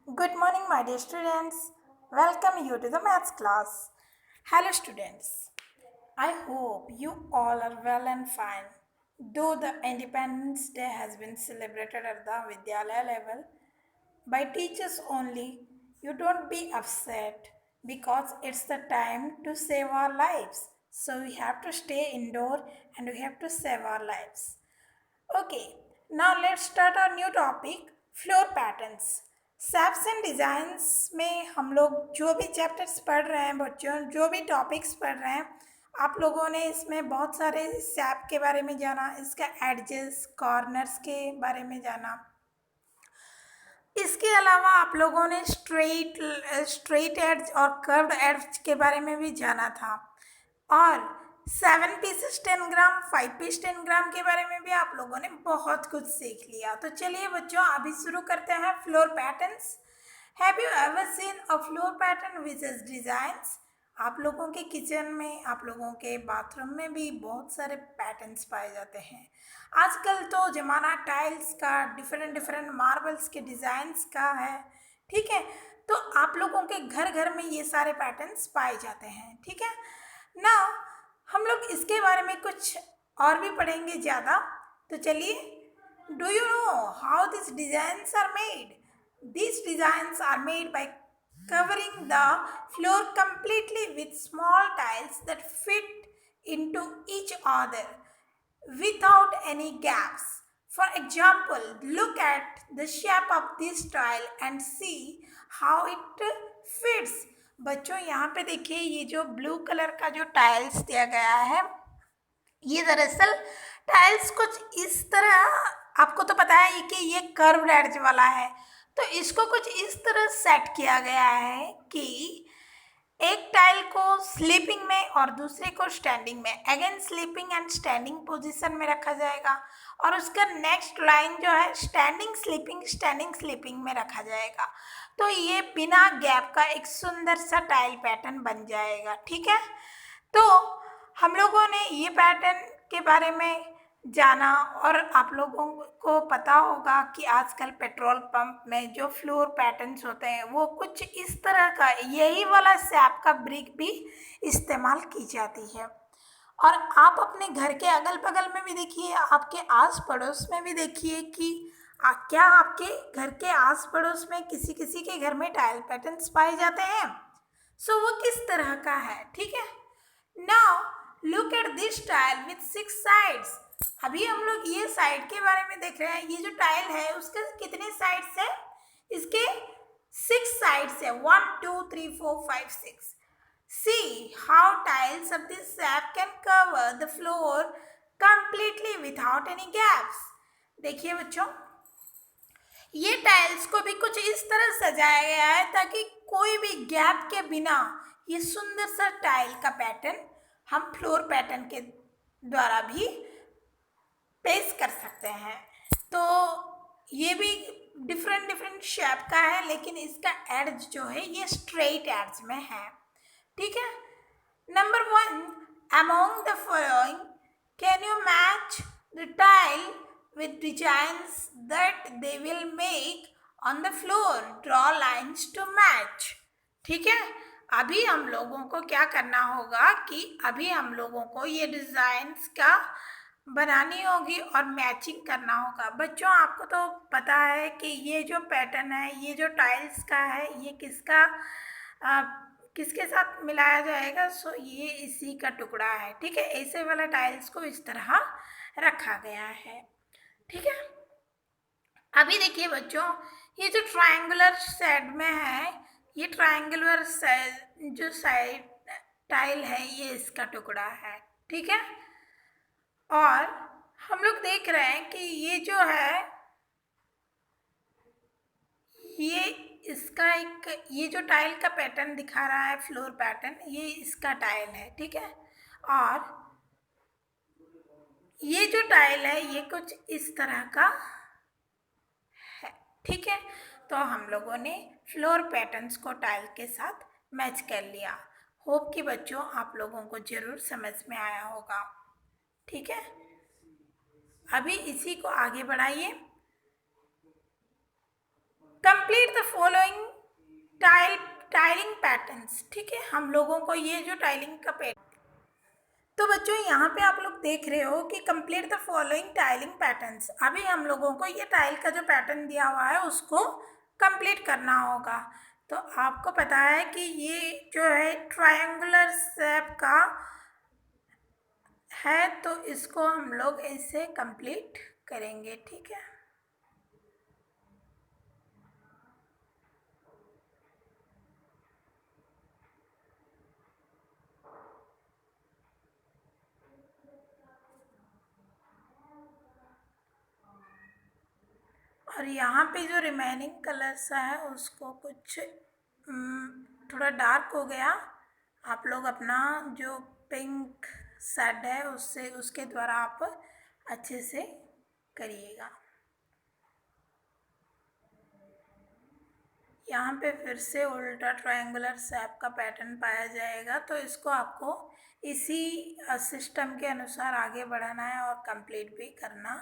Good morning, my dear students. Welcome you to the maths class. Hello, students. I hope you all are well and fine. Though the Independence Day has been celebrated at the Vidyalaya level by teachers only, you don't be upset because it's the time to save our lives. So we have to stay indoor and we have to save our lives. Okay, now let's start our new topic floor patterns shapes and designs में हम लोग जो भी chapters पढ़ रहे हैं बच्चों जो भी टॉपिक्स पढ़ रहे हैं आप लोगों ने इसमें बहुत सारे सैप के बारे में जाना इसका एडजेस कॉर्नर्स के बारे में जाना इसके अलावा आप लोगों ने स्ट्रेट एड्ज और कर्व्ड एड्ज के बारे में भी जाना था और 7 पीसेस 10 ग्राम 5 पीस 10 ग्राम के बारे में भी आप लोगों ने बहुत कुछ सीख लिया। तो चलिए बच्चों अभी शुरू करते हैं floor patterns. Have you ever seen a floor pattern which is designs? आप लोगों के किचन में आप लोगों के बाथरूम में भी बहुत सारे पैटर्न्स पाए जाते हैं। आजकल तो ज़माना टाइल्स का डिफरेंट डिफरेंट मार्बल्स के डिज़ाइंस का है, ठीक है। तो आप लोगों के घर घर में ये सारे पैटर्न्स पाए जाते हैं, ठीक है ना। हम लोग इसके बारे में कुछ और भी पढ़ेंगे ज़्यादा। तो चलिए, do you know how this designs are made? These designs are made by covering the floor completely with small tiles that fit into each other without any gaps. For example, look at the shape of this tile and see how it fits. बच्चों यहाँ पे देखिए ये जो blue colour का जो tiles दिया गया है ये दरअसल टाइल्स कुछ इस तरह, आपको तो पता है कि ये कर्व्ड एड्ज वाला है, तो इसको कुछ इस तरह सेट किया गया है कि एक टाइल को स्लीपिंग में और दूसरे को स्टैंडिंग में, again sleeping and standing position में रखा जाएगा और उसका नेक्स्ट लाइन जो है स्टैंडिंग स्लीपिंग में रखा जाएगा। तो ये बिना गैप का एक सुंदर सा टाइल पैटर्न बन जाएगा, ठीक है। तो हम लोगों ने ये पैटर्न के बारे में जाना और आप लोगों को पता होगा कि आजकल पेट्रोल पंप में जो फ्लोर पैटर्न्स होते हैं वो कुछ इस तरह का, यही वाला सैप का ब्रिक भी इस्तेमाल की जाती है। और आप अपने घर के अगल बगल में भी देखिए, आपके आस पड़ोस में भी देखिए कि क्या आपके घर के आस पड़ोस में किसी किसी के घर में टाइल पैटर्न्स पाए जाते हैं। सो वो किस तरह का है, ठीक है। Now look at this tile with 6 sides. अभी हम लोग ये साइड के बारे में देख रहे हैं। ये जो टाइल है उसके कितने साइड्स है? इसके 6 साइड्स है, 1 2 3 4 5 6। See how tiles of this sap can cover the floor completely without any gaps. देखिए बच्चों, ये टाइल्स को भी कुछ इस तरह सजाया गया है ताकि कोई भी गैप के बिना ये सुंदर सा टाइल का पैटर्न हम फ्लोर पैटर्न के द्वारा भी पेश कर सकते हैं। तो ये भी डिफरेंट डिफरेंट शेप का है, लेकिन इसका एड्ज जो है ये स्ट्रेट एड्ज में है, ठीक है। Number 1, among the following can you match the tile with designs that they will make on the floor. Draw lines to match. ठीक है। अभी हम लोगों को क्या करना होगा कि अभी हम लोगों को ये डिज़ाइंस का बनानी होगी और मैचिंग करना होगा। बच्चों आपको तो पता है कि ये जो पैटर्न है, ये जो टाइल्स का है, ये किसके साथ मिलाया जाएगा? सो ये इसी का टुकड़ा है, ठीक है। ऐसे वाला टाइल्स को इस तरह रखा गया है, ठीक है। अभी देखिए बच्चों, ये जो ट्रायंगुलर शेड में है, ये ट्रायंगुलर जो साइड टाइल है ये इसका टुकड़ा है, ठीक है। और हम लोग देख रहे हैं कि ये जो है ये इसका ये जो टाइल का पैटर्न दिखा रहा है फ्लोर पैटर्न, ये इसका टाइल है, ठीक है। और ये जो टाइल है ये कुछ इस तरह का है, ठीक है। तो हम लोगों ने फ्लोर पैटर्न्स को टाइल के साथ मैच कर लिया। होप कि बच्चों आप लोगों को ज़रूर समझ में आया होगा, ठीक है। अभी इसी को आगे बढ़ाइए। Complete the following tiling patterns. ठीक है, हम लोगों को ये जो टाइलिंग का पैटर्न, तो बच्चों यहाँ पे आप लोग देख रहे हो कि complete the following tiling patterns. अभी हम लोगों को ये टाइल का जो पैटर्न दिया हुआ है उसको कंप्लीट करना होगा। तो आपको पता है कि ये जो है ट्रायंगुलर शेप का है, तो इसको हम लोग ऐसे कंप्लीट करेंगे। ठीक है, और यहाँ पे जो रिमेनिंग कलर्स है उसको कुछ थोड़ा डार्क हो गया, आप लोग अपना जो पिंक शेड है उससे उसके द्वारा आप अच्छे से करिएगा। यहाँ पे फिर से उल्टा ट्रायंगुलर शेप का पैटर्न पाया जाएगा, तो इसको आपको इसी सिस्टम के अनुसार आगे बढ़ाना है और कंप्लीट भी करना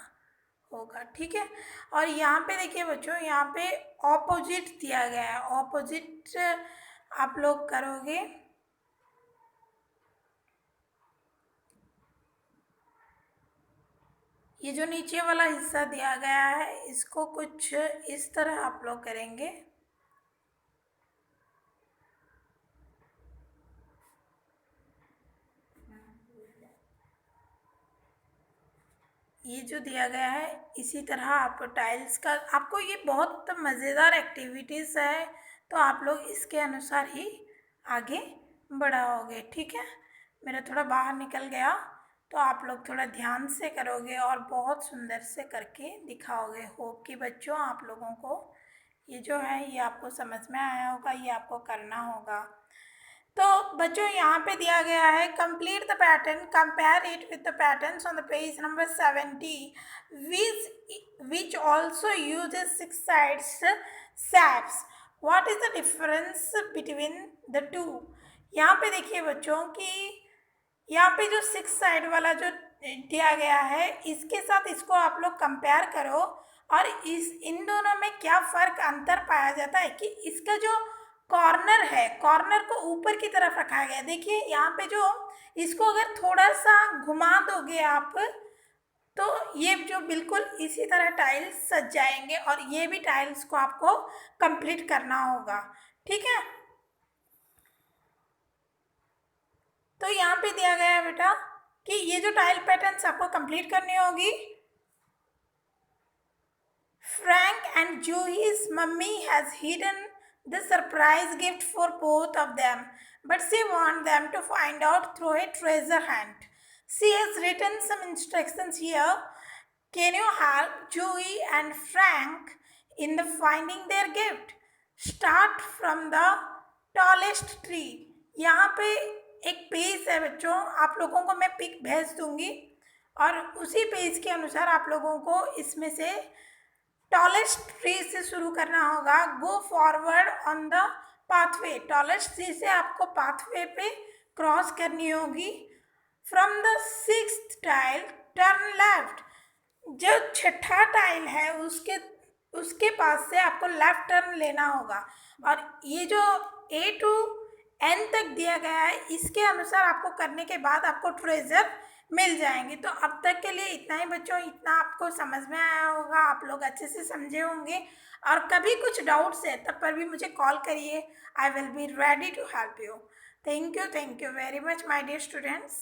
होगा। ठीक है, और यहाँ पे देखिए बच्चों, यहाँ पे ऑपोजिट दिया गया है, ऑपोजिट आप लोग करोगे। ये जो नीचे वाला हिस्सा दिया गया है इसको कुछ इस तरह आप लोग करेंगे। ये जो दिया गया है इसी तरह आप टाइल्स का, आपको ये बहुत मज़ेदार एक्टिविटीज़ है, तो आप लोग इसके अनुसार ही आगे बढ़ाओगे। ठीक है, मेरा थोड़ा बाहर निकल गया, तो आप लोग थोड़ा ध्यान से करोगे और बहुत सुंदर से करके दिखाओगे। होप कि बच्चों आप लोगों को ये जो है ये आपको समझ में आया होगा, ये आपको करना होगा। तो बच्चों यहाँ पे दिया गया है complete the pattern, compare it with the patterns on the page number 70 which also uses six sides shapes. What is the difference between the two. यहाँ पे देखिए बच्चों कि यहाँ पे जो सिक्स साइड वाला जो दिया गया है इसके साथ इसको आप लोग कंपेयर करो, और इस इन दोनों में क्या फ़र्क अंतर पाया जाता है कि इसका जो कॉर्नर है, कॉर्नर को ऊपर की तरफ रखा गया है। देखिए यहाँ पे जो इसको अगर थोड़ा सा घुमा दोगे आप, तो ये जो बिल्कुल इसी तरह टाइल्स सज जाएंगे, और ये भी टाइल्स को आपको कंप्लीट करना होगा। ठीक है, तो यहाँ पे दिया गया है बेटा कि ये जो टाइल पैटर्न्स आपको कंप्लीट करनी होगी। Frank and Joey's mummy has hidden the surprise gift for both of them, but she wants them to find out through a treasure hunt. She has written some instructions here. Can you help Joey and Frank in the finding their gift? Start from the tallest tree. यहाँ पे एक page है बच्चों, आप लोगों को मैं pick भेज दूंगी, और उसी पेज के अनुसार आप लोगों को इसमें से टॉलेस्ट ट्री से शुरू करना होगा। Go forward on the pathway, tallest tree से आपको पाथवे पे क्रॉस करनी होगी। From the sixth tile turn left, जो छठा टाइल है उसके उसके पास से आपको लेफ्ट टर्न लेना होगा, और ये जो ए टू एन तक दिया गया है इसके अनुसार आपको करने के बाद आपको ट्रेजर मिल जाएंगे। तो अब तक के लिए इतना ही बच्चों, इतना आपको समझ में आया होगा, आप लोग अच्छे से समझे होंगे, और कभी कुछ डाउट्स है तब पर भी मुझे कॉल करिए। I will be ready to help you. Thank you very much my dear students.